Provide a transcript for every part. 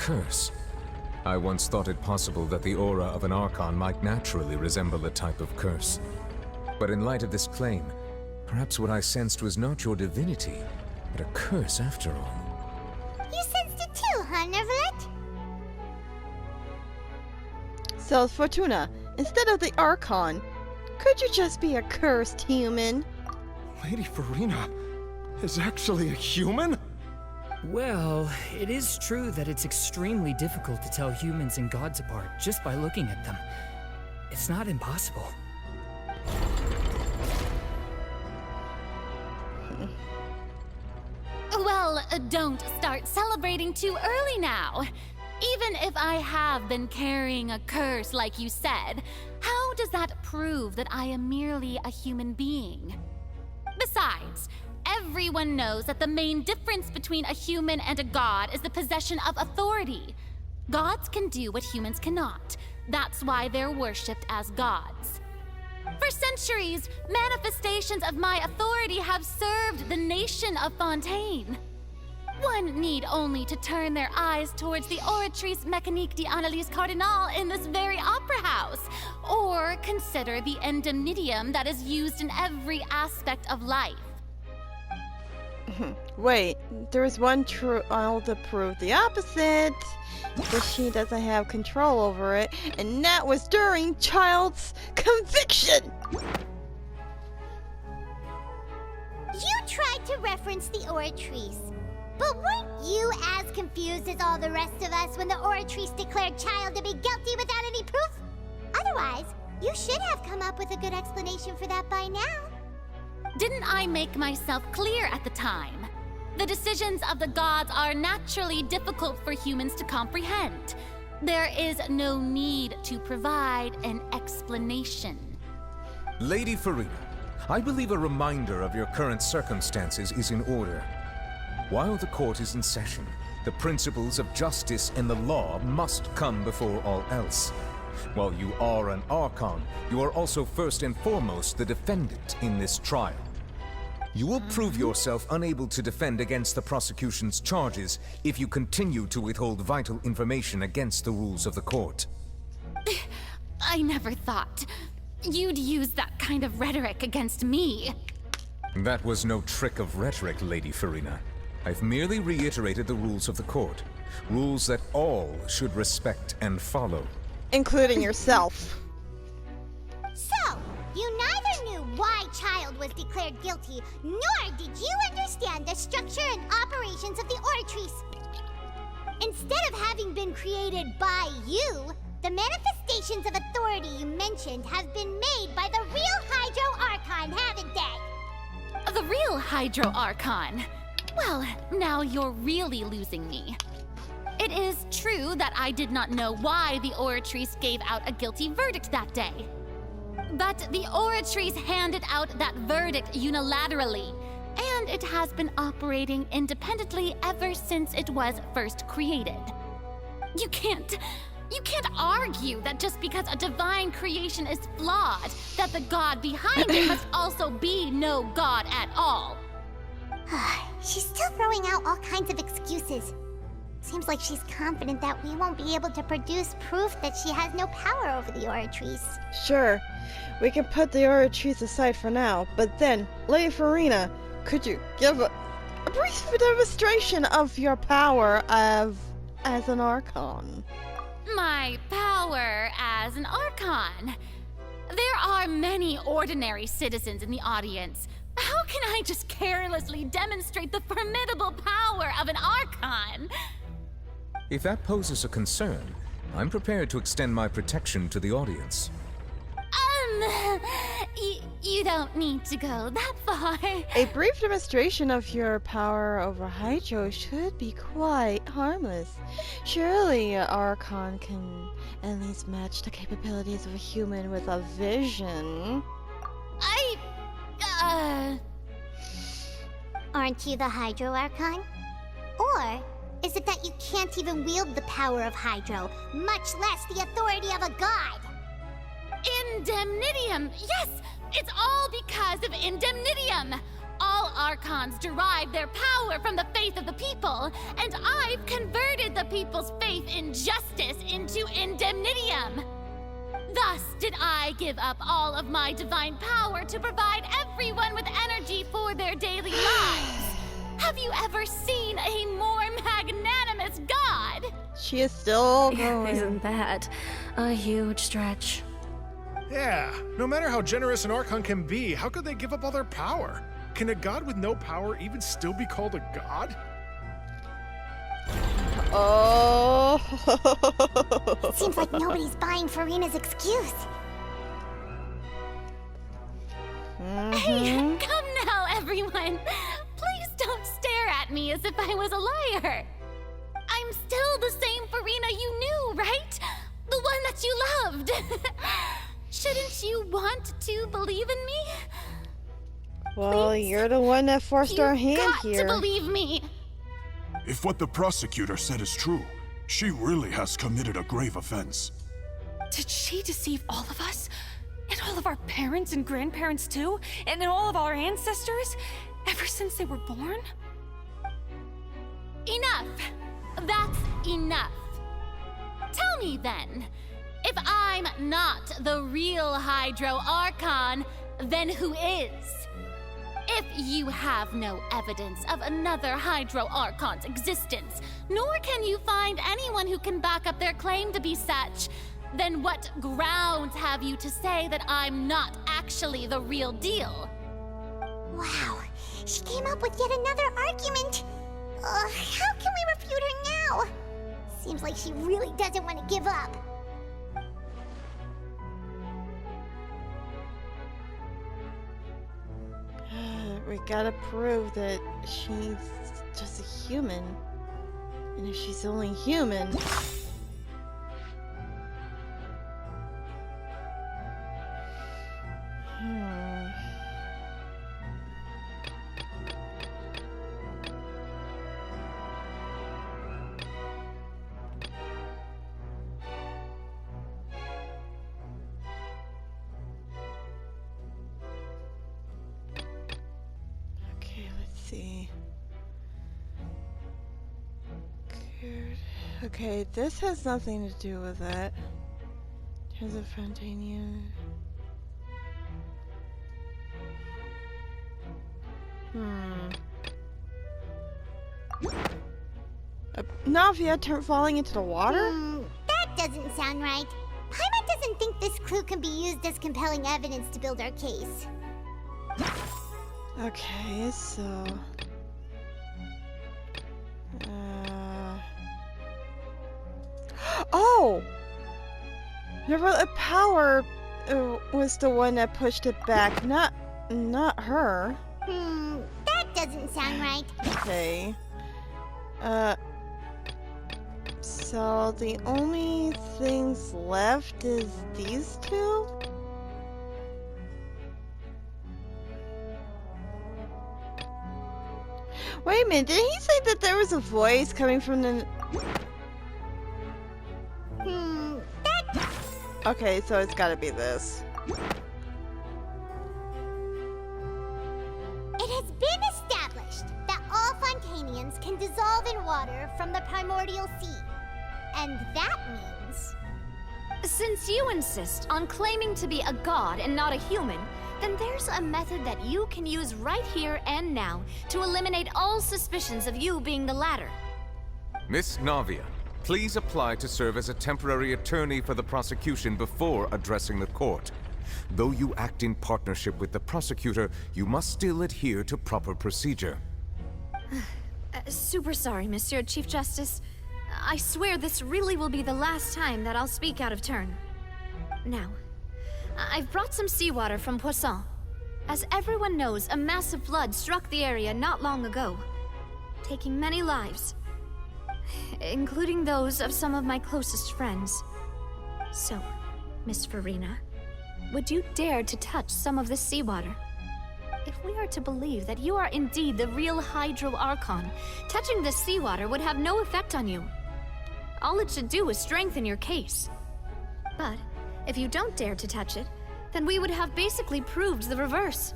curse. I once thought it possible that the aura of an Archon might naturally resemble a type of curse. But in light of this claim, perhaps what I sensed was not your divinity, but a curse after all. You sensed it too, huh, Neverlet? So, Fortuna, instead of the Archon, could you just be a cursed human? Lady Furina is actually a human? Well, it is true that it's extremely difficult to tell humans and gods apart just by looking at them. It's not impossible. Well, don't start celebrating too early now. Even if I have been carrying a curse like you said, how does that prove that I am merely a human being? Besides, everyone knows that the main difference between a human and a god is the possession of authority. Gods can do what humans cannot. That's why they're worshipped as gods. For centuries, manifestations of my authority have served the nation of Fontaine. One need only to turn their eyes towards the Oratrice Mécanique d'Analyse Cardinal in this very opera house, or consider the indemnitium that is used in every aspect of life. Wait, there's one trial to prove the opposite, that she doesn't have control over it, and that was during child's conviction! You tried to reference the Oratrice. But weren't you as confused as all the rest of us when the Oratrice declared Child to be guilty without any proof? Otherwise, you should have come up with a good explanation for that by now. Didn't I make myself clear at the time? The decisions of the gods are naturally difficult for humans to comprehend. There is no need to provide an explanation. Lady Furina, I believe a reminder of your current circumstances is in order. While the court is in session, the principles of justice and the law must come before all else. While you are an Archon, you are also first and foremost the defendant in this trial. You will prove yourself unable to defend against the prosecution's charges if you continue to withhold vital information against the rules of the court. I never thought you'd use that kind of rhetoric against me. That was no trick of rhetoric, Lady Furina. I've merely reiterated the rules of the court. Rules that all should respect and follow. Including yourself. So, you neither knew why Child was declared guilty, nor did you understand the structure and operations of the Oratrice. Instead of having been created by you, the manifestations of authority you mentioned have been made by the real Hydro Archon, haven't they? The real Hydro Archon? Well, now you're really losing me. It is true that I did not know why the Oratrice gave out a guilty verdict that day. But the Oratrice handed out that verdict unilaterally, and it has been operating independently ever since it was first created. You can't argue that just because a divine creation is flawed, that the god behind it must also be no god at all. She's still throwing out all kinds of excuses. Seems like she's confident that we won't be able to produce proof that she has no power over the Oratrice. Sure, we can put the Oratrice aside for now, but then, Lady Furina, could you give a brief demonstration of your power as an Archon? My power as an Archon? There are many ordinary citizens in the audience. How can I just carelessly demonstrate the formidable power of an Archon? If that poses a concern, I'm prepared to extend my protection to the audience. You don't need to go that far. A brief demonstration of your power over Hydro should be quite harmless. Surely an Archon can at least match the capabilities of a human with a vision. Aren't you the Hydro Archon? Or is it that you can't even wield the power of Hydro, much less the authority of a god? Indemnitium! Yes! It's all because of Indemnitium! all Archons derive their power from the faith of the people, and I've converted the people's faith in justice into indemnitium. Thus did I give up all of my divine power to provide everyone with energy for their daily lives. Have you ever seen a more magnanimous god? She is still going. Isn't that a huge stretch? Yeah, no matter how generous an Archon can be, how could they give up all their power? Can a god with no power even still be called a god? Oh. Seems like nobody's buying Furina's excuse. Hey, come now, everyone. Please don't stare at me as if I was a liar. I'm still the same Furina you knew, right? The one that you loved. Shouldn't you want to believe in me? Well, Please? you're the one that forced our hand You've got here. to believe me. If what the prosecutor said is true, she really has committed a grave offense. Did she deceive all of us? And all of our parents and grandparents too? And all of our ancestors? Ever since they were born? Enough. That's enough. Tell me then, if I'm not the real Hydro Archon, then who is? If you have no evidence of another Hydro Archon's existence, nor can you find anyone who can back up their claim to be such, then what grounds have you to say that I'm not actually the real deal? Wow, she came up with yet another argument. How can we refute her now? Seems like she really doesn't want to give up. We gotta prove that she's just a human. And if she's only human... Okay, let's see. Good. Okay, this has nothing to do with it. There's a Fontanian. Navia falling into the water? That doesn't sound right. Paimon doesn't think this clue can be used as compelling evidence to build our case. Okay, so... Oh! The power was the one that pushed it back, not her. That doesn't sound right. Okay. So the only things left is these two? Wait a minute, did he say that there was a voice coming from the... Okay, so it's gotta be this. It has been established that all Fontanians can dissolve in water from the primordial sea. And that means... Since you insist on claiming to be a god and not a human, then there's a method that you can use right here and now to eliminate all suspicions of you being the latter. Miss Navia, please apply to serve as a temporary attorney for the prosecution before addressing the court. Though you act in partnership with the prosecutor, you must still adhere to proper procedure. Super sorry, Monsieur Chief Justice. I swear this really will be the last time that I'll speak out of turn. Now, I've brought some seawater from Poisson. As everyone knows, a massive flood struck the area not long ago, taking many lives, including those of some of my closest friends. So, Miss Furina, would you dare to touch some of this seawater? If we are to believe that you are indeed the real Hydro Archon, touching this seawater would have no effect on you. All it should do is strengthen your case. But if you don't dare to touch it, then we would have basically proved the reverse.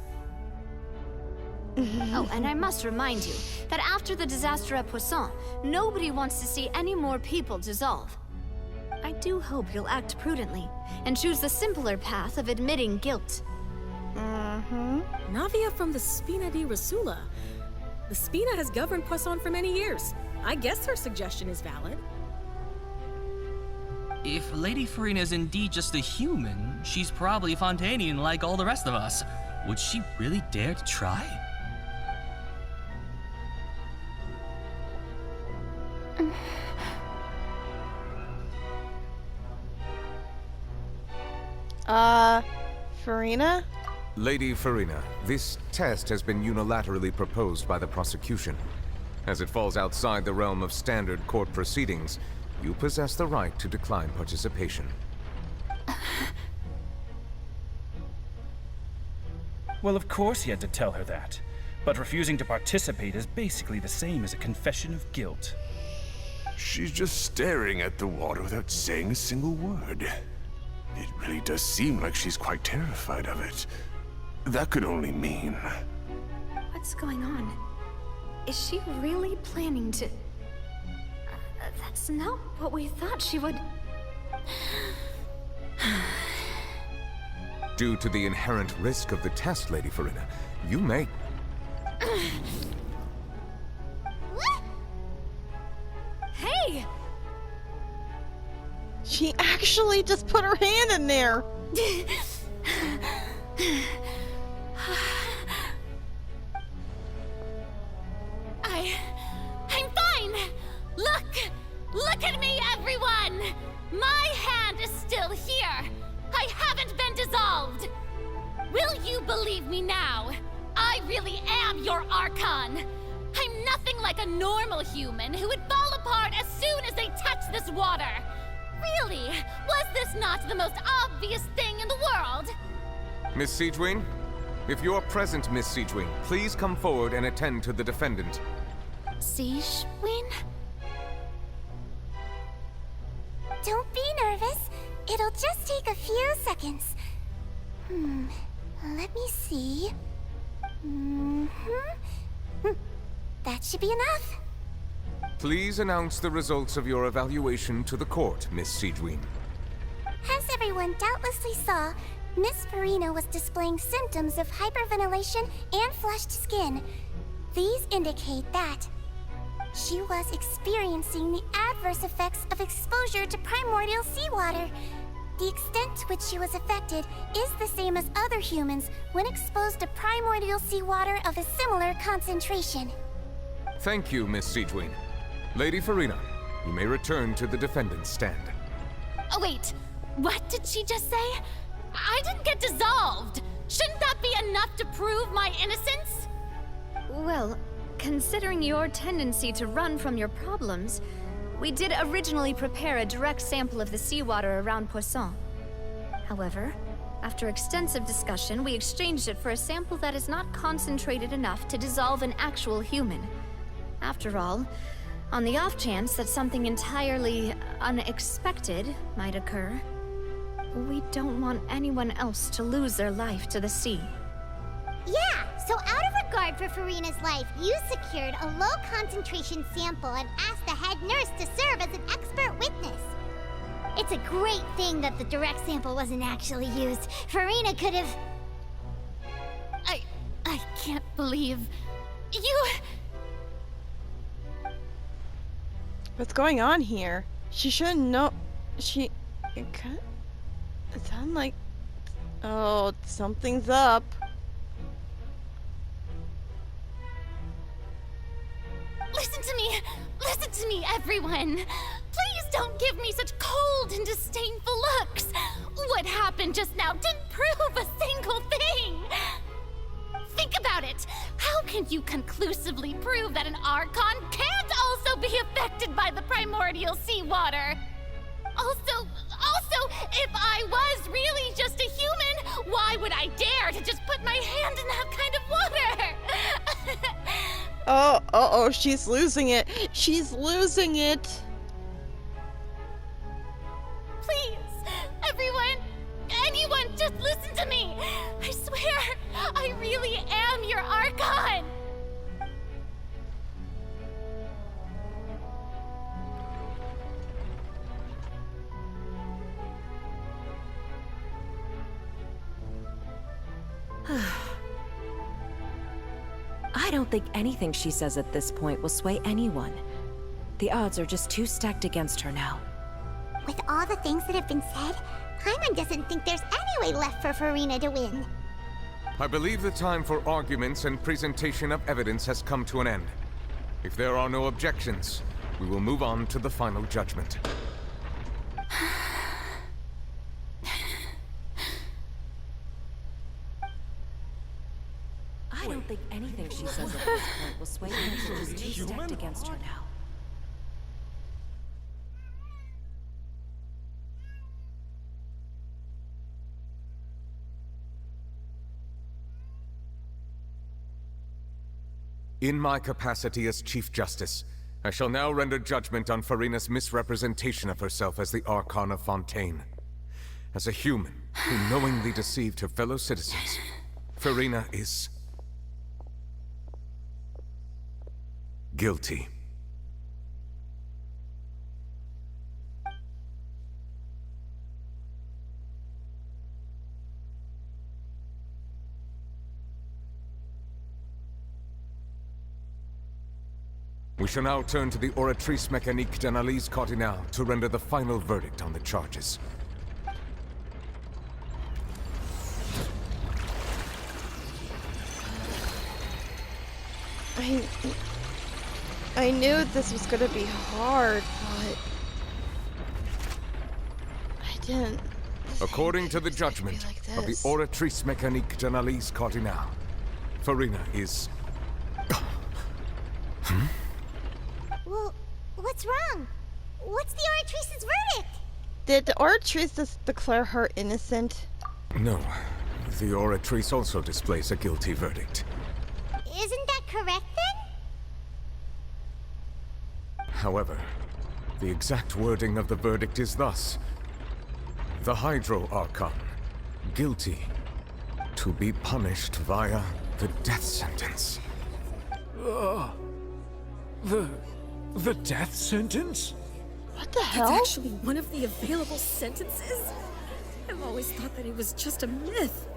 Oh, and I must remind you that after the disaster at Poisson, nobody wants to see any more people dissolve. I do hope you'll act prudently and choose the simpler path of admitting guilt. Navia from the Spina di Rasula. The Spina has governed Poisson for many years. I guess her suggestion is valid. If Lady Furina is indeed just a human, she's probably Fontanian like all the rest of us. Would she really dare to try? Furina? Lady Furina, this test has been unilaterally proposed by the prosecution. As it falls outside the realm of standard court proceedings, you possess the right to decline participation. Well, of course he had to tell her that. But refusing to participate is basically the same as a confession of guilt. She's just staring at the water without saying a single word. It really does seem like she's quite terrified of it. That could only mean... What's going on? Is she really planning to... That's not what we thought she would... Due to the inherent risk of the test, Lady Furina, you may... What? Hey! She actually just put her hand in there. I'm fine! Look at me, everyone! My hand is still here! I haven't been dissolved! Will you believe me now? I really am your Archon! I'm nothing like a normal human who would fall apart as soon as they touch this water! Really? Was this not the most obvious thing in the world? Miss Siegewing? If you're present, Miss Siegewing, please come forward and attend to the defendant. Siegewing? Don't be nervous. It'll just take a few seconds. Let me see. That should be enough. Please announce the results of your evaluation to the court, Miss Siegewing. As everyone doubtlessly saw, Miss Furina was displaying symptoms of hyperventilation and flushed skin. These indicate that she was experiencing the adverse effects of exposure to primordial seawater. The extent to which she was affected is the same as other humans when exposed to primordial seawater of a similar concentration. Thank you, Miss Siegewing. Lady Furina, you may return to the defendant's stand. Oh, wait. What did she just say? I didn't get dissolved. Shouldn't that be enough to prove my innocence? Well, considering your tendency to run from your problems, we did originally prepare a direct sample of the seawater around Poisson. However, after extensive discussion, we exchanged it for a sample that is not concentrated enough to dissolve an actual human. After all, on the off chance that something entirely unexpected might occur, we don't want anyone else to lose their life to the sea. Yeah, so out of regard for Furina's life, you secured a low-concentration sample and asked the head nurse to serve as an expert witness. It's a great thing that the direct sample wasn't actually used. Furina could have... I can't believe... You... What's going on here? She shouldn't know. It sounds like... Oh, something's up. Listen to me, everyone. Please don't give me such cold and disdainful looks. What happened just now didn't prove a single thing. Think about it. How can you conclusively prove that an Archon can't also be affected by the primordial seawater? Also, if I was really just a human, why would I dare to just put my hand in that kind of water? Oh, she's losing it. She's losing it. Please, everyone, anyone, just listen to me. I swear, I really am your Archon. I don't think anything she says at this point will sway anyone. The odds are just too stacked against her now. With all the things that have been said, Paimon doesn't think there's any way left for Furina to win. I believe the time for arguments and presentation of evidence has come to an end. If there are no objections, we will move on to the final judgment. I don't think anything she says at this point will sway anyone. She's just too stacked against her now. In my capacity as Chief Justice, I shall now render judgment on Furina's misrepresentation of herself as the Archon of Fontaine. As a human who knowingly deceived her fellow citizens, Furina is guilty. We shall now turn to the Oratrice Mécanique d'Analyse Cardinale to render the final verdict on the charges. I knew this was gonna be hard, but I didn't. According to the judgment of the Oratrice Mécanique d'Analyse Cardinale, Furina is... Well, what's wrong? What's the Oratrice's verdict? Did the Oratrice just declare her innocent? No. The Oratrice also displays a guilty verdict. Isn't that correct then? However, the exact wording of the verdict is thus. The Hydro Archon, guilty, to be punished via the death sentence. The death sentence? What the hell? That's actually one of the available sentences? I've always thought that it was just a myth.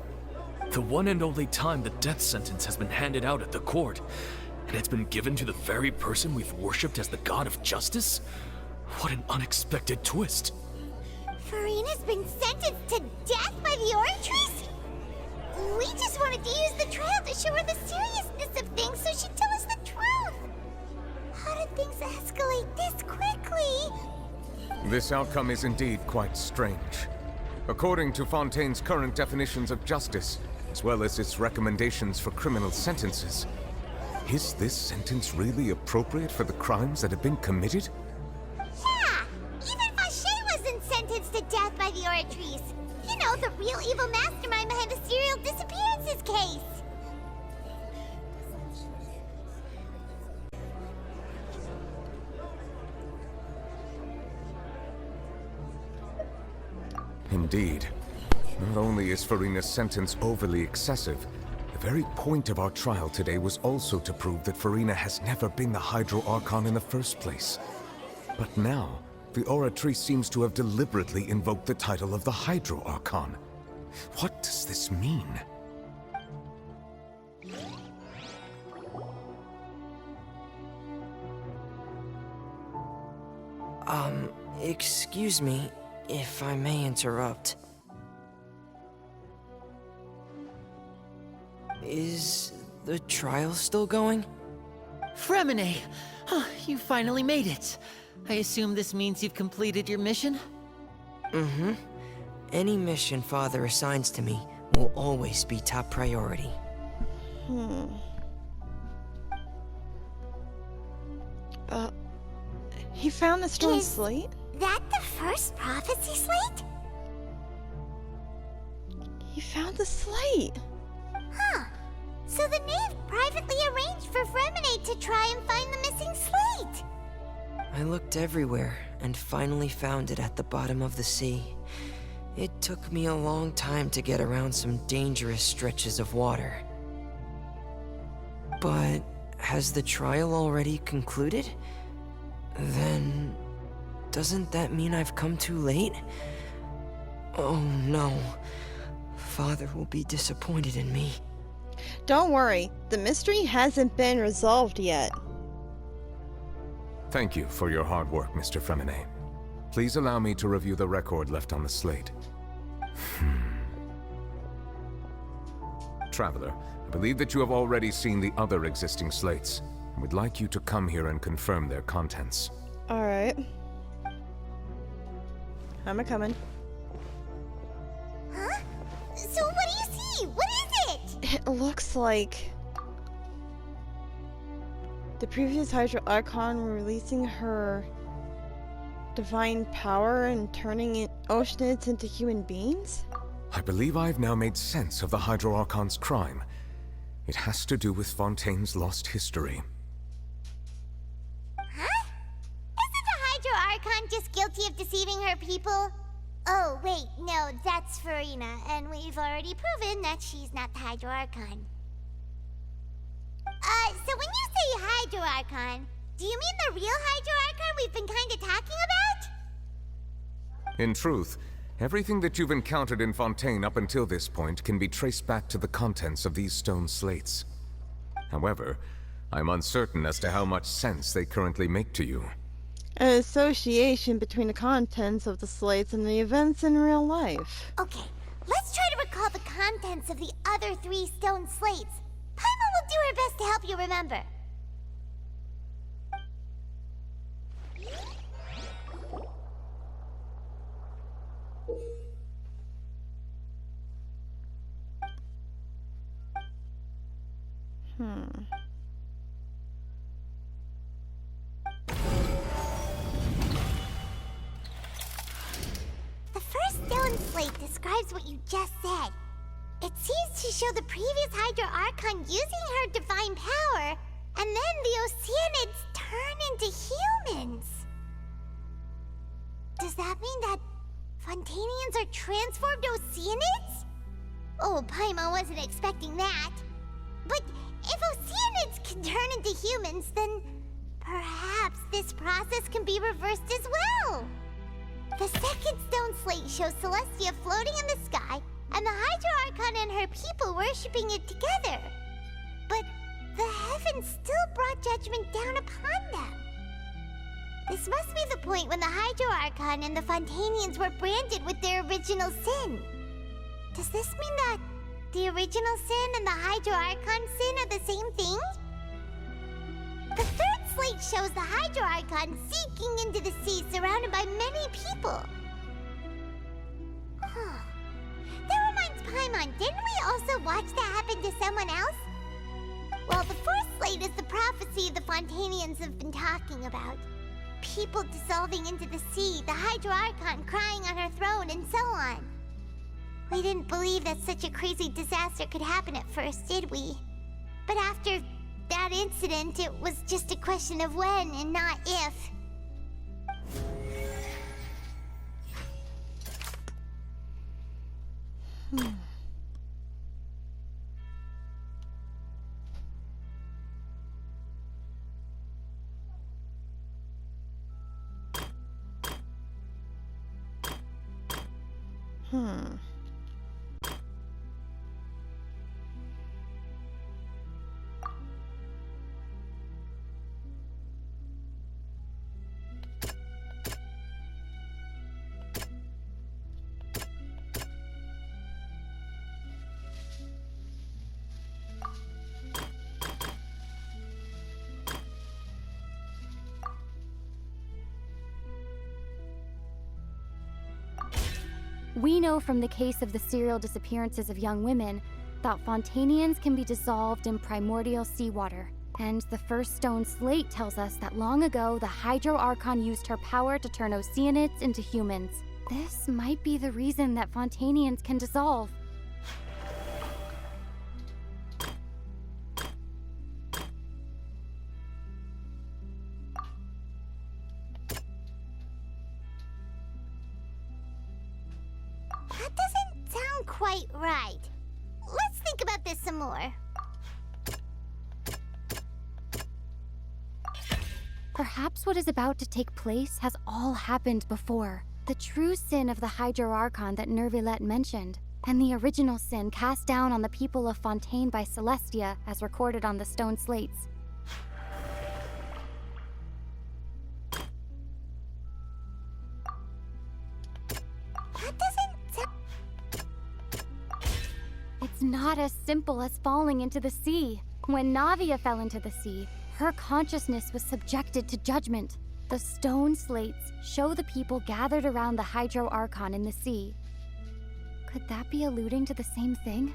The one and only time the death sentence has been handed out at the court, and it's been given to the very person we've worshipped as the god of justice? What an unexpected twist. Furina's been sentenced to death by the Oratrice? We just wanted to use the trial to show her the seriousness of things so she'd tell us the truth. How did things escalate this quickly? This outcome is indeed quite strange. According to Fontaine's current definitions of justice, as well as its recommendations for criminal sentences, is this sentence really appropriate for the crimes that have been committed? Yeah! Even Fauché wasn't sentenced to death by the Oratrice. You know, the real evil mastermind behind the serial disappearances case. Indeed. Not only is Furina's sentence overly excessive, the very point of our trial today was also to prove that Furina has never been the Hydro Archon in the first place. But now, the Oratrice seems to have deliberately invoked the title of the Hydro Archon. What does this mean? Excuse me, if I may interrupt. Is the trial still going? Fremine! Oh, you finally made it. I assume this means you've completed your mission? Mm-hmm. Any mission Father assigns to me will always be top priority. He found the stone slate? That the first prophecy slate? He found the slate. Huh. So the knave privately arranged for Fremine to try and find the missing slate. I looked everywhere and finally found it at the bottom of the sea. It took me a long time to get around some dangerous stretches of water. But has the trial already concluded? Then doesn't that mean I've come too late? Oh no. father will be disappointed in me. Don't worry, the mystery hasn't been resolved yet. Thank you for your hard work, Mr. Furina. Please allow me to review the record left on the slate. Traveler, I believe that you have already seen the other existing slates. I would like you to come here and confirm their contents. Alright. I'm a-coming. Huh? So what do you see? What is it? It looks like the previous Hydro Archon were releasing her divine power and turning oceanids into human beings? I believe I have now made sense of the Hydro Archon's crime. It has to do with Fontaine's lost history. Huh? Isn't the Hydro Archon just guilty of deceiving her people? Oh, wait, no, that's Furina, and we've already proven that she's not the Hydro Archon. So when you say Hydro Archon, do you mean the real Hydro Archon we've been kinda talking about? In truth, everything that you've encountered in Fontaine up until this point can be traced back to the contents of these stone slates. However, I'm uncertain as to how much sense they currently make to you. An association between the contents of the slates and the events in real life. Okay, let's try to recall the contents of the other 3 stone slates. Paimon will do her best to help you remember. The first stone slate describes what you just said. It seems to show the previous Hydro Archon using her divine power, and then the Oceanids turn into humans. Does that mean that Fontanians are transformed Oceanids? Oh, Paimon wasn't expecting that. But if Oceanids can turn into humans, then perhaps this process can be reversed as well. The second stone slate shows Celestia floating in the sky, and the Hydro Archon and her people worshipping it together. But the heavens still brought judgment down upon them. This must be the point when the Hydro Archon and the Fontanians were branded with their original sin. Does this mean that the original sin and the Hydro Archon sin are the same thing? The third slate shows the Hydro Archon sinking into the sea surrounded by many people. Huh. That reminds Paimon, didn't we also watch that happen to someone else? Well, the fourth slate is the prophecy the Fontanians have been talking about. People dissolving into the sea, the Hydro Archon crying on her throne, and so on. We didn't believe that such a crazy disaster could happen at first, did we? But after that incident, it was just a question of when and not if. We know from the case of the serial disappearances of young women that Fontanians can be dissolved in primordial seawater. And the first stone slate tells us that long ago, the Hydro Archon used her power to turn Oceanids into humans. This might be the reason that Fontanians can dissolve. That doesn't sound quite right. Let's think about this some more. Perhaps what is about to take place has all happened before. The true sin of the Hydro Archon that Nervilette mentioned. and the original sin cast down on the people of Fontaine by Celestia as recorded on the stone slates. That doesn't sound... It's not as simple as falling into the sea. When Navia fell into the sea, her consciousness was subjected to judgment. The stone slates show the people gathered around the Hydro Archon in the sea. Could that be alluding to the same thing?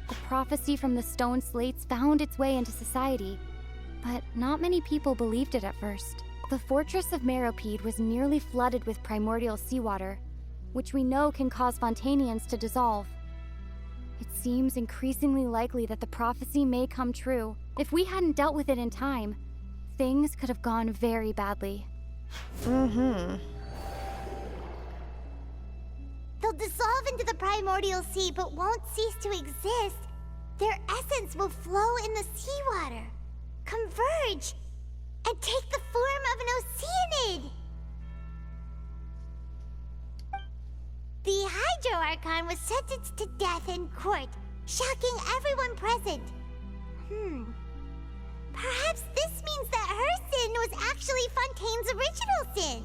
The prophecy from the stone slates found its way into society, but not many people believed it at first. The fortress of Meropide was nearly flooded with primordial seawater, which we know can cause Fontainians to dissolve. It seems increasingly likely that the prophecy may come true. If we hadn't dealt with it in time, things could have gone very badly. They'll dissolve into the primordial sea but won't cease to exist. Their essence will flow in the seawater, converge, and take the form of an Oceanid. The Hydro Archon was sentenced to death in court, shocking everyone present. Perhaps this means that her sin was actually Fontaine's original sin.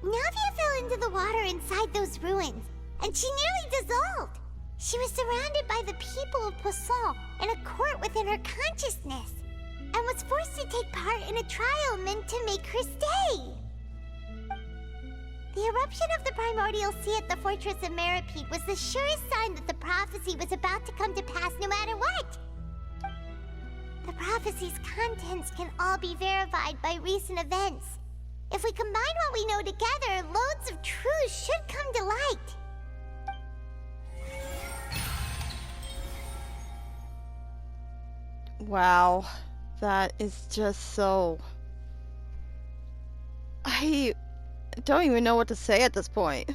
Navia fell into the water inside those ruins, and she nearly dissolved. She was surrounded by the people of Poisson in a court within her consciousness, and was forced to take part in a trial meant to make her stay. The eruption of the primordial sea at the fortress of Meropide was the surest sign that the prophecy was about to come to pass no matter what. The prophecy's contents can all be verified by recent events. If we combine what we know together, loads of truths should come to light. Wow, that is just so... I don't even know what to say at this point.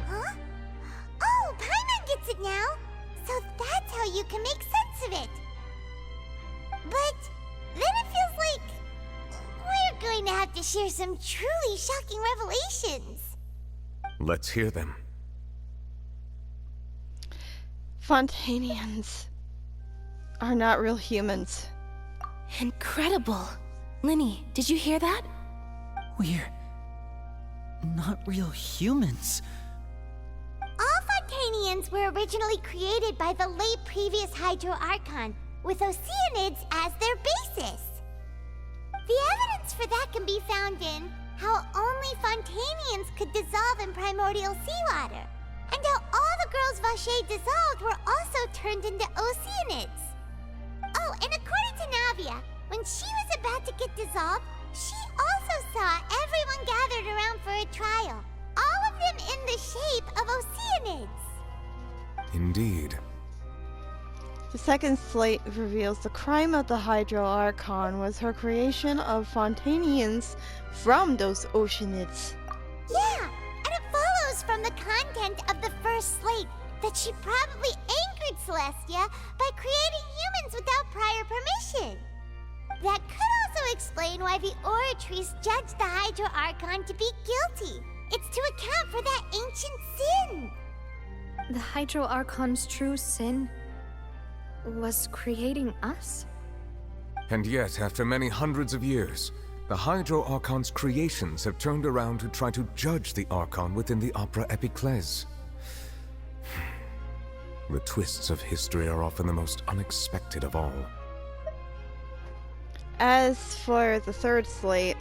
Huh? Oh, Paimon gets it now! So that's how you can make sense of it! But then it feels like we're going to have to share some truly shocking revelations. Let's hear them. Fontainians are not real humans. Incredible. Linny, did you hear that? We're not real humans. All Fontainians were originally created by the late previous Hydro Archon, with Oceanids as their basis. The evidence for that can be found in how only Fontainians could dissolve in primordial seawater, and how all the girls Vacher dissolved were also turned into Oceanids. Oh, and according to Navia, when she was about to get dissolved, she also saw everyone gathered around for a trial, all of them in the shape of Oceanids. Indeed. The second slate reveals the crime of the Hydro Archon was her creation of Fontainians from those Oceanids. Yeah, and it follows from the content of the first slate that she probably angered Celestia by creating humans without prior permission. That could also explain why the Oratrice judged the Hydro Archon to be guilty. It's to account for that ancient sin. The Hydro Archon's true sin was creating us? And yet, after many hundreds of years, the Hydro Archon's creations have turned around to try to judge the Archon within the Opera Epiclese. The twists of history are often the most unexpected of all. As for the third slate,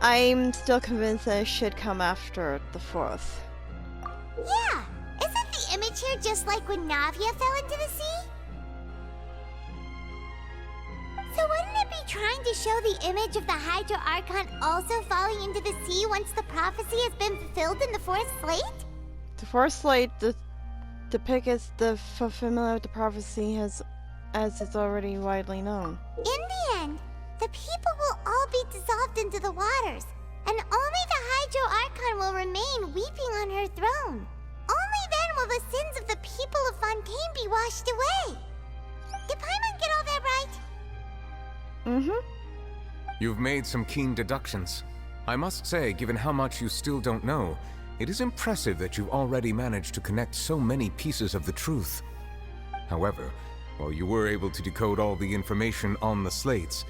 I'm still convinced that it should come after the fourth. Yeah, isn't the image here just like when Navia fell into the sea? So wouldn't it be trying to show the image of the Hydro Archon also falling into the sea once the prophecy has been fulfilled in the fourth slate? The fourth slate depicts the fulfillment of the prophecy as is already widely known. In the end, the people will all be dissolved into the waters, and only the Hydro Archon will remain weeping on her throne. Only then will the sins of the people of Fontaine be washed away. Did Paimon get all that right? Mm-hmm. You've made some keen deductions. I must say, given how much you still don't know, it is impressive that you've already managed to connect so many pieces of the truth. However, while you were able to decode all the information on the slates,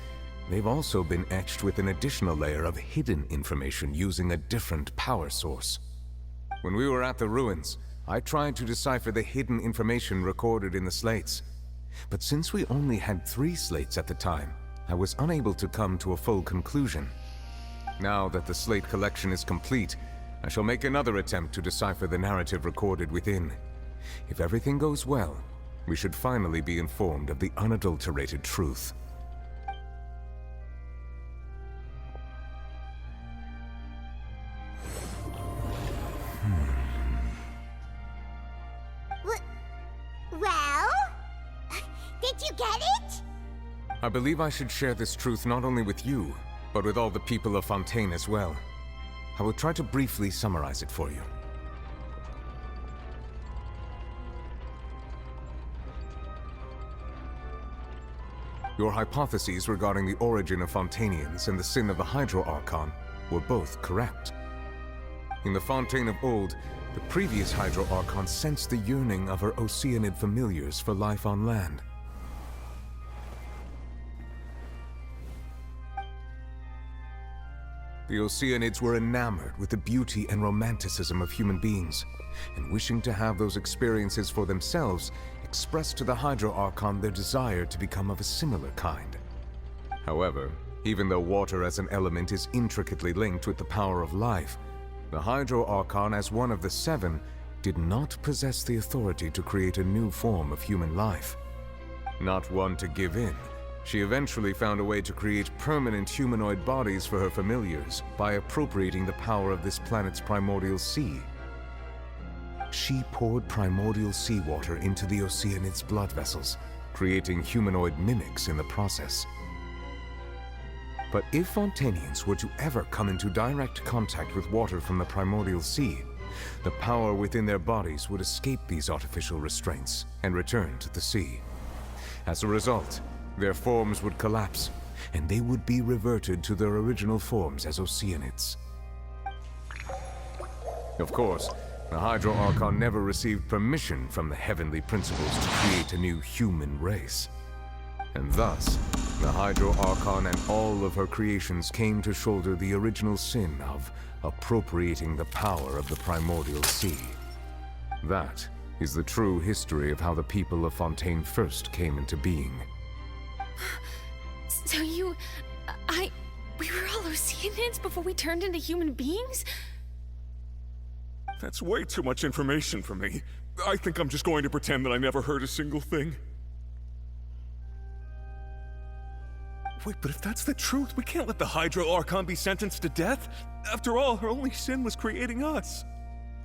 they've also been etched with an additional layer of hidden information using a different power source. When we were at the ruins, I tried to decipher the hidden information recorded in the slates. But since we only had 3 slates at the time, I was unable to come to a full conclusion. Now that the slate collection is complete, I shall make another attempt to decipher the narrative recorded within. If everything goes well, we should finally be informed of the unadulterated truth. Well? Did you get it? I believe I should share this truth not only with you, but with all the people of Fontaine as well. I will try to briefly summarize it for you. Your hypotheses regarding the origin of Fontainians and the sin of the Hydro Archon were both correct. In the Fontaine of old, the previous Hydro Archon sensed the yearning of her Oceanid familiars for life on land. The Oceanids were enamored with the beauty and romanticism of human beings, and wishing to have those experiences for themselves, expressed to the Hydro Archon their desire to become of a similar kind. However, even though water as an element is intricately linked with the power of life, the Hydro Archon, as one of the 7, did not possess the authority to create a new form of human life. Not one to give in, she eventually found a way to create permanent humanoid bodies for her familiars by appropriating the power of this planet's primordial sea. She poured primordial seawater into the Oceanids' blood vessels, creating humanoid mimics in the process. But if Fontainians were to ever come into direct contact with water from the primordial sea, the power within their bodies would escape these artificial restraints and return to the sea. As a result, their forms would collapse, and they would be reverted to their original forms as Oceanids. Of course, the Hydro Archon never received permission from the heavenly principles to create a new human race. And thus, the Hydro Archon and all of her creations came to shoulder the original sin of appropriating the power of the primordial sea. That is the true history of how the people of Fontaine first came into being. So we were all Oceanids before we turned into human beings? That's way too much information for me. I think I'm just going to pretend that I never heard a single thing. Wait, but if that's the truth, we can't let the Hydro Archon be sentenced to death. After all, her only sin was creating us.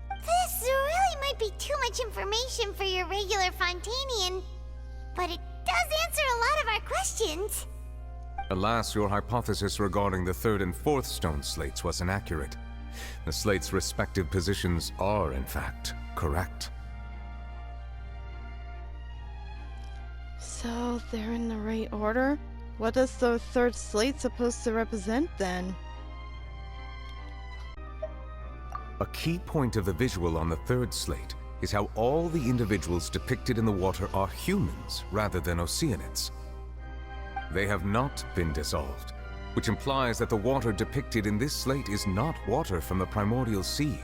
This really might be too much information for your regular Fontainian, but it does answer a lot of our questions. Alas, your hypothesis regarding the 3rd and 4th stone slates was inaccurate. The slates' respective positions are, in fact, correct. So they're in the right order? What is the 3rd slate supposed to represent then? A key point of the visual on the 3rd slate is how all the individuals depicted in the water are humans rather than Oceanids. They have not been dissolved, which implies that the water depicted in this slate is not water from the primordial sea.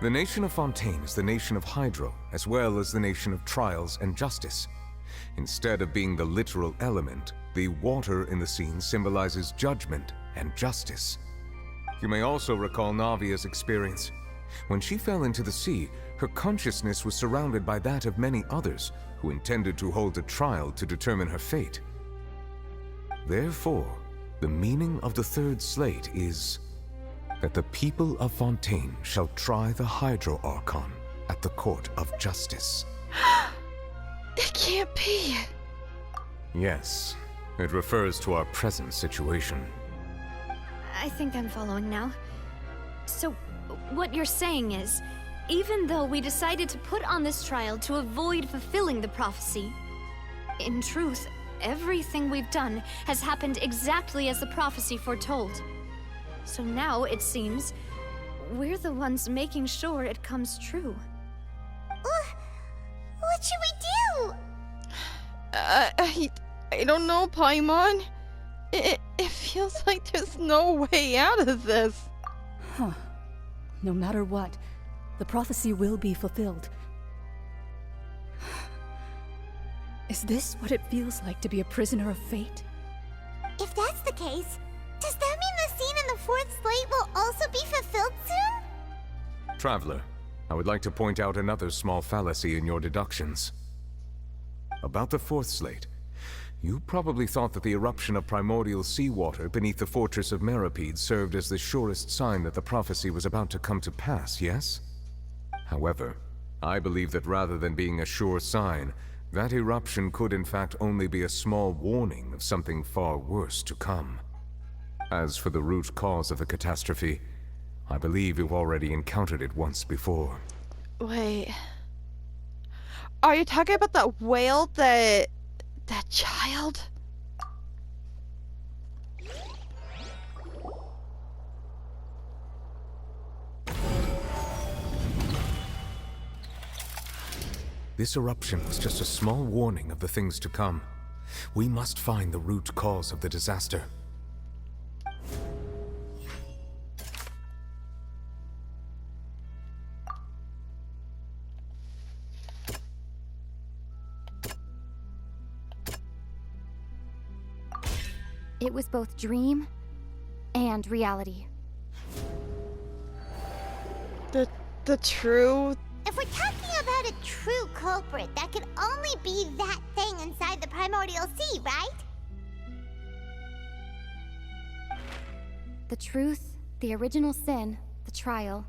The nation of Fontaine is the nation of Hydro, as well as the nation of Trials and Justice. Instead of being the literal element, the water in the scene symbolizes judgment and justice. You may also recall Navia's experience. When she fell into the sea, her consciousness was surrounded by that of many others who intended to hold a trial to determine her fate. Therefore, the meaning of the 3rd slate is that the people of Fontaine shall try the Hydro Archon at the Court of Justice. It can't be. Yes, it refers to our present situation. I think I'm following now. So, what you're saying is, even though we decided to put on this trial to avoid fulfilling the prophecy, in truth, everything we've done has happened exactly as the prophecy foretold. So now, it seems, we're the ones making sure it comes true. What should we do? I don't know, Paimon. It feels like there's no way out of this. Huh. No matter what, the prophecy will be fulfilled. Is this what it feels like to be a prisoner of fate? If that's the case, does that mean the scene in the fourth slate will also be fulfilled soon? Traveler, I would like to point out another small fallacy in your deductions. About the fourth slate, you probably thought that the eruption of primordial seawater beneath the fortress of Meripede served as the surest sign that the prophecy was about to come to pass, yes? However, I believe that rather than being a sure sign, that eruption could in fact only be a small warning of something far worse to come. As for the root cause of the catastrophe, I believe you've already encountered it once before. Wait. Are you talking about that whale that child? This eruption was just a small warning of the things to come. We must find the root cause of the disaster. It was both dream and reality. The true... If we're talking about a true culprit, that could only be that thing inside the primordial sea, right? The truth, the original sin, the trial,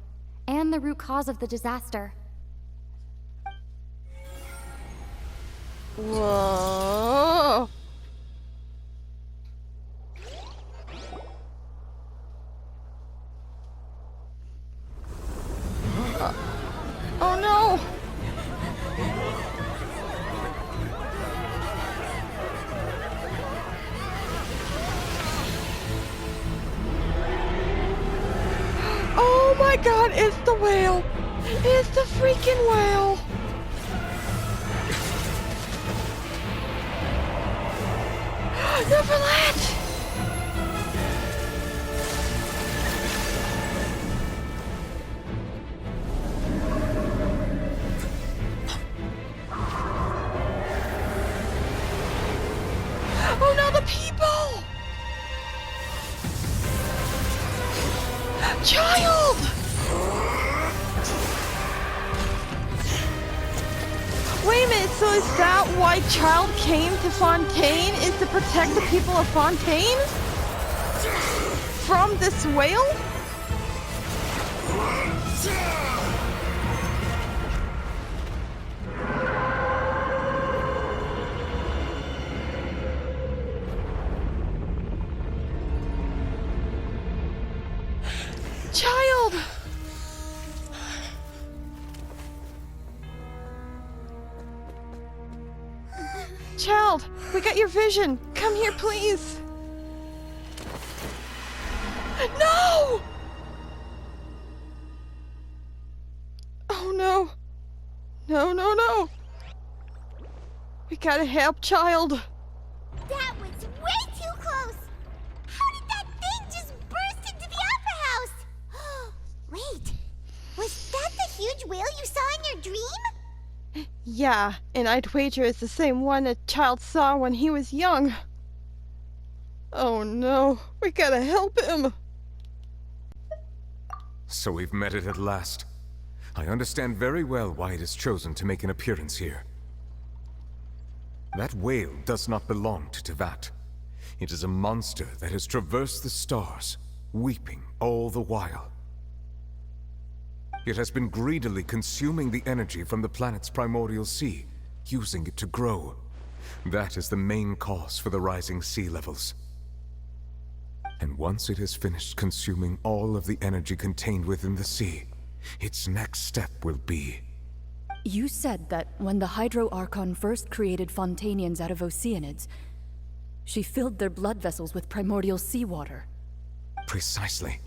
and the root cause of the disaster. Whoa. Oh no! Oh my god, it's the whale! It's the freaking whale! Neverland! Oh no, the people! Child! Wait a minute, so is that why Child came to Fontaine? Is to protect the people of Fontaine? From this whale? Child! Child, we got your vision. Come here, please. No! Oh no. No, no, no. We gotta help Child. That was way too close! How did that thing just burst into the Opera House? Wait, was that the huge whale you saw in your dream? Yeah, and I'd wager it's the same one that Child saw when he was young. Oh no, we gotta help him. So we've met it at last. I understand very well why it has chosen to make an appearance here. That whale does not belong to Tevat. It is a monster that has traversed the stars, weeping all the while. It has been greedily consuming the energy from the planet's primordial sea, using it to grow. That is the main cause for the rising sea levels. And once it has finished consuming all of the energy contained within the sea, its next step will be... You said that when the Hydro Archon first created Fontanians out of Oceanids, she filled their blood vessels with primordial seawater. Precisely.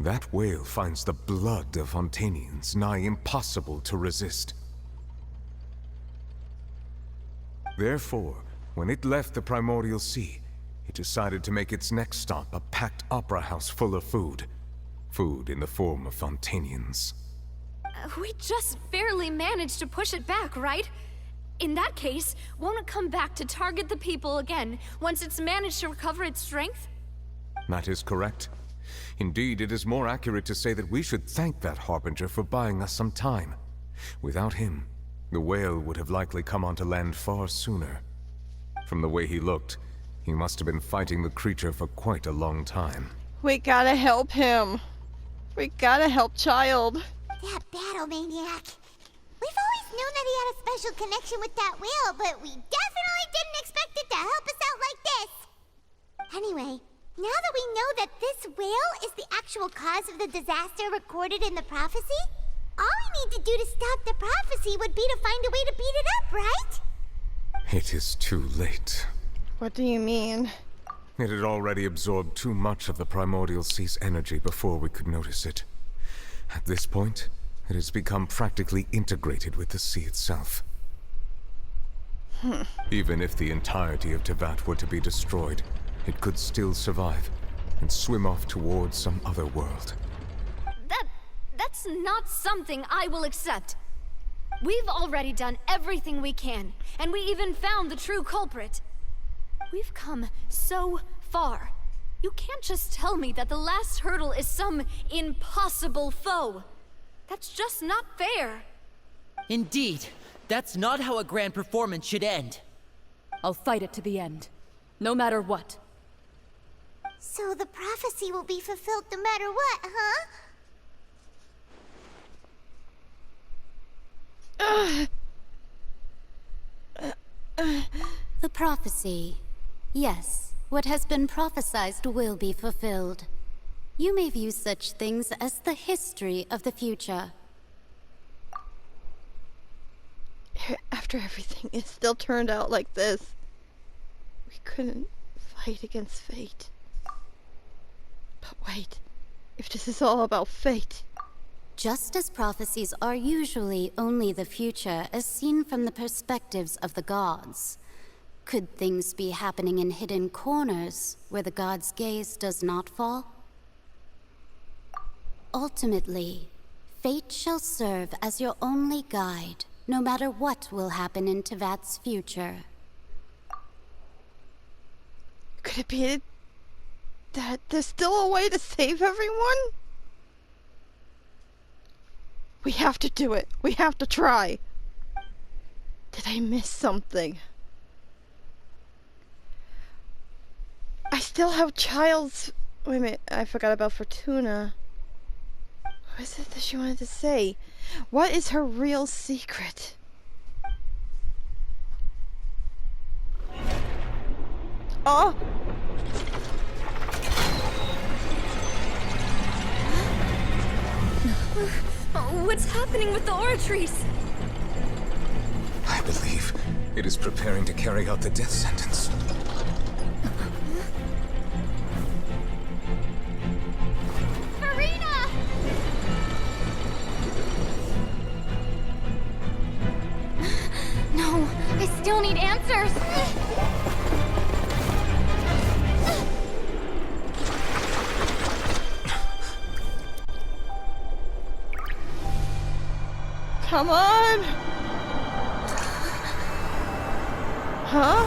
That whale finds the blood of Fontanians nigh impossible to resist. Therefore, when it left the primordial sea, it decided to make its next stop a packed opera house full of food. Food in the form of Fontanians. We just barely managed to push it back, right? In that case, won't it come back to target the people again once it's managed to recover its strength? That is correct. Indeed, it is more accurate to say that we should thank that Harbinger for buying us some time. Without him, the whale would have likely come onto land far sooner. From the way he looked, he must have been fighting the creature for quite a long time. We gotta help him. We gotta help Child. That battle maniac. We've always known that he had a special connection with that whale, but we definitely didn't expect it to help us out like this. Anyway, now that we know that this whale is the actual cause of the disaster recorded in the prophecy, all we need to do to stop the prophecy would be to find a way to beat it up, right? It is too late. What do you mean? It had already absorbed too much of the primordial sea's energy before we could notice it. At this point, it has become practically integrated with the sea itself. Even if the entirety of Tevat were to be destroyed, it could still survive and swim off towards some other world. That's not something I will accept. We've already done everything we can, and we even found the true culprit. We've come so far. You can't just tell me that the last hurdle is some impossible foe. That's just not fair. Indeed, that's not how a grand performance should end. I'll fight it to the end, no matter what. So the prophecy will be fulfilled no matter what, huh? The prophecy. Yes, what has been prophesied will be fulfilled. You may view such things as the history of the future. After everything, it still turned out like this. We couldn't fight against fate. But wait, if this is all about fate... Just as prophecies are usually only the future as seen from the perspectives of the gods, could things be happening in hidden corners where the gods' gaze does not fall? Ultimately, fate shall serve as your only guide, no matter what will happen in Tevat's future. Could it be that there's still a way to save everyone? We have to do it. We have to try. Did I miss something? I still have Child's... Wait a minute, I forgot about Fortuna. What is it that she wanted to say? What is her real secret? Oh! What's happening with the oratories? I believe it is preparing to carry out the death sentence. Furina! No, I still need answers. Come on! Huh?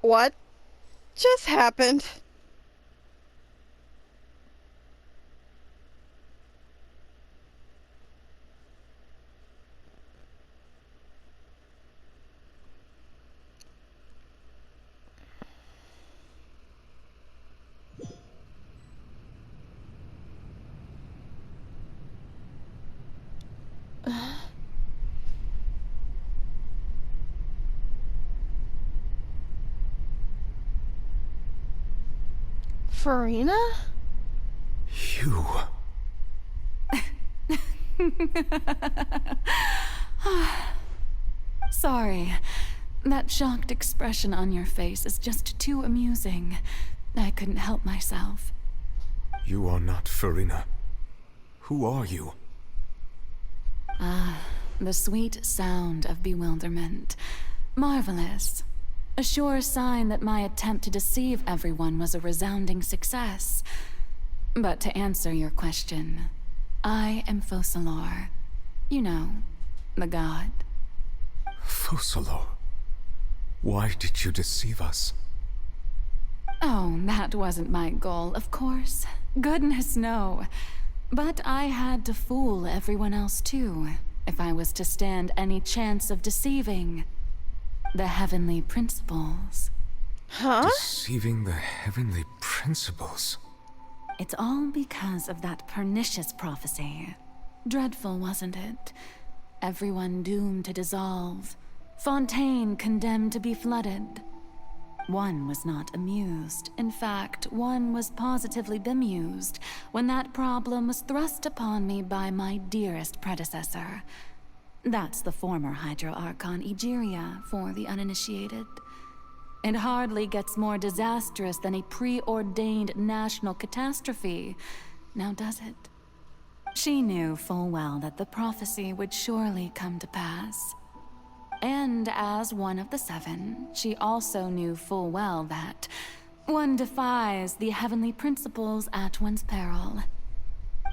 What just happened? Furina? You. Sorry. That shocked expression on your face is just too amusing. I couldn't help myself. You are not Furina. Who are you? Ah, the sweet sound of bewilderment. Marvelous. A sure sign that my attempt to deceive everyone was a resounding success. But to answer your question, I am Focalor. You know, the god. Focalor? Why did you deceive us? Oh, that wasn't my goal, of course. Goodness, no. But I had to fool everyone else too, if I was to stand any chance of deceiving the heavenly principles. Huh? Deceiving the heavenly principles? It's all because of that pernicious prophecy. Dreadful, wasn't it? Everyone doomed to dissolve. Fontaine condemned to be flooded. One was not amused. In fact, one was positively bemused when that problem was thrust upon me by my dearest predecessor. That's the former Hydro Archon Egeria, for the uninitiated. It hardly gets more disastrous than a preordained national catastrophe, now does it? She knew full well that the prophecy would surely come to pass. And as one of the seven, she also knew full well that one defies the heavenly principles at one's peril.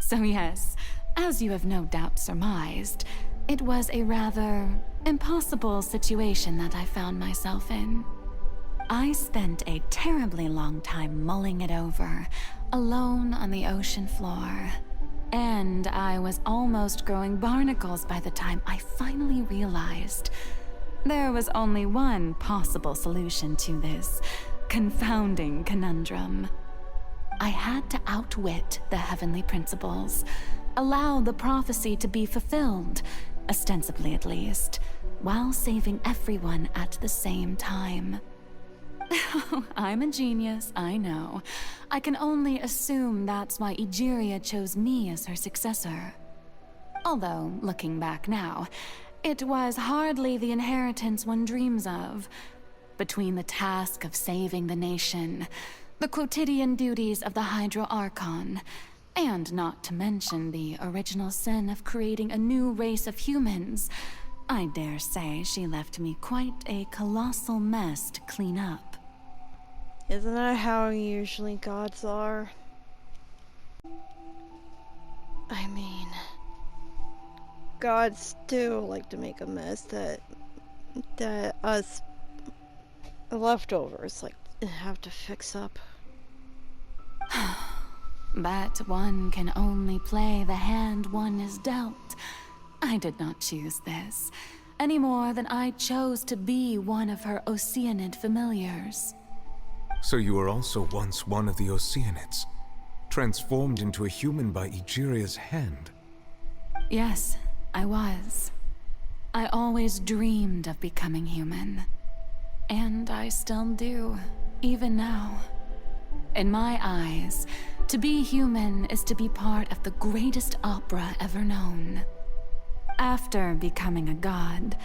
So yes, as you have no doubt surmised, it was a rather impossible situation that I found myself in. I spent a terribly long time mulling it over, alone on the ocean floor. And I was almost growing barnacles by the time I finally realized there was only one possible solution to this confounding conundrum. I had to outwit the heavenly principles, allow the prophecy to be fulfilled, ostensibly at least, while saving everyone at the same time. I'm a genius, I know. I can only assume that's why Egeria chose me as her successor. Although, looking back now, it was hardly the inheritance one dreams of. Between the task of saving the nation, the quotidian duties of the Hydro Archon, and not to mention the original sin of creating a new race of humans, I dare say she left me quite a colossal mess to clean up. Isn't that how usually gods are? I mean, gods do like to make a mess that us leftovers like have to fix up. But one can only play the hand one is dealt. I did not choose this, any more than I chose to be one of her Oceanid familiars. So you were also once one of the Oceanids, transformed into a human by Egeria's hand. Yes, I was. I always dreamed of becoming human. And I still do, even now. In my eyes, to be human is to be part of the greatest opera ever known. After becoming a god,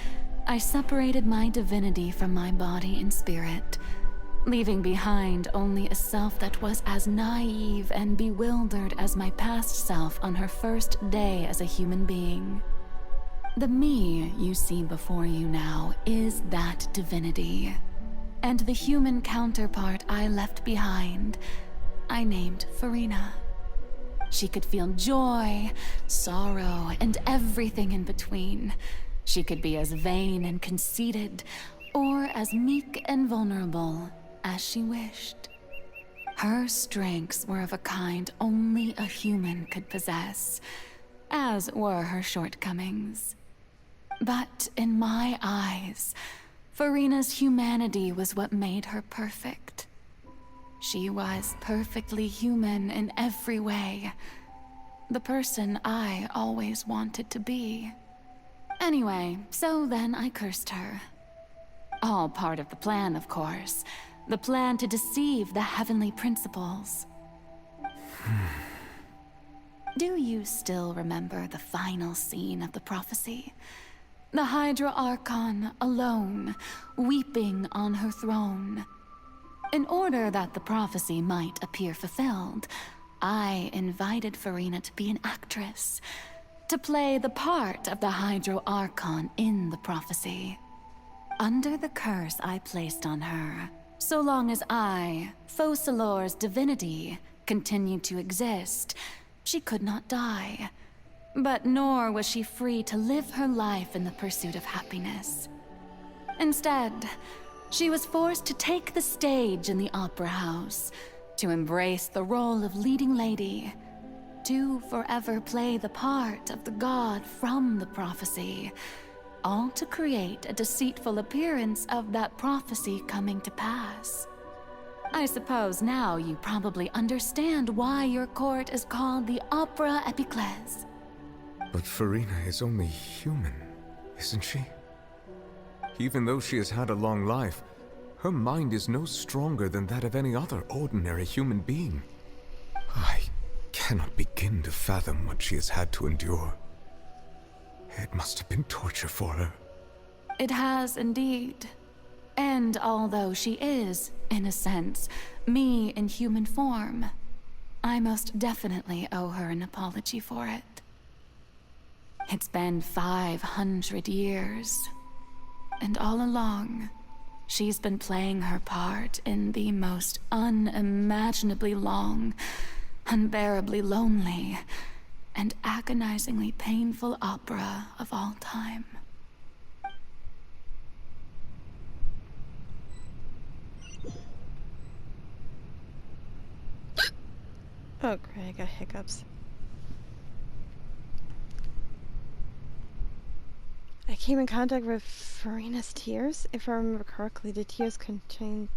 I separated my divinity from my body and spirit, leaving behind only a self that was as naive and bewildered as my past self on her first day as a human being. The me you see before you now is that divinity, and the human counterpart I left behind, I named Furina. She could feel joy, sorrow, and everything in between. She could be as vain and conceited, or as meek and vulnerable as she wished. Her strengths were of a kind only a human could possess, as were her shortcomings. But in my eyes, Furina's humanity was what made her perfect. She was perfectly human in every way. The person I always wanted to be. Anyway, so then I cursed her. All part of the plan, of course. The plan to deceive the heavenly principles. Do you still remember the final scene of the prophecy? The Hydra Archon alone, weeping on her throne. In order that the prophecy might appear fulfilled, I invited Furina to be an actress, to play the part of the Hydro Archon in the prophecy. Under the curse I placed on her, so long as I, Focalor's divinity, continued to exist, she could not die. But nor was she free to live her life in the pursuit of happiness. Instead, she was forced to take the stage in the opera house, to embrace the role of leading lady, to forever play the part of the god from the prophecy, all to create a deceitful appearance of that prophecy coming to pass. I suppose now you probably understand why your court is called the Opera Epiclese. But Furina is only human, isn't she? Even though she has had a long life, her mind is no stronger than that of any other ordinary human being. I cannot begin to fathom what she has had to endure. It must have been torture for her. It has indeed. And although she is, in a sense, me in human form, I most definitely owe her an apology for it. It's been 500 years, and all along, she's been playing her part in the most unimaginably long, unbearably lonely, and agonizingly painful opera of all time. Oh, great, I got hiccups. I came in contact with Furina's tears. If I remember correctly, the tears contained...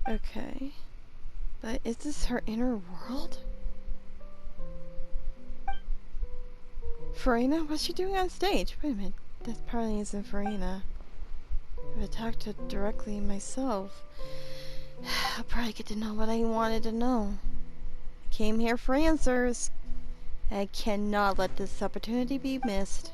Okay. But is this her inner world? Furina? What's she doing on stage? Wait a minute. This probably isn't Furina. I've attacked her directly myself. I'll probably get to know what I wanted to know. I came here for answers. I cannot let this opportunity be missed.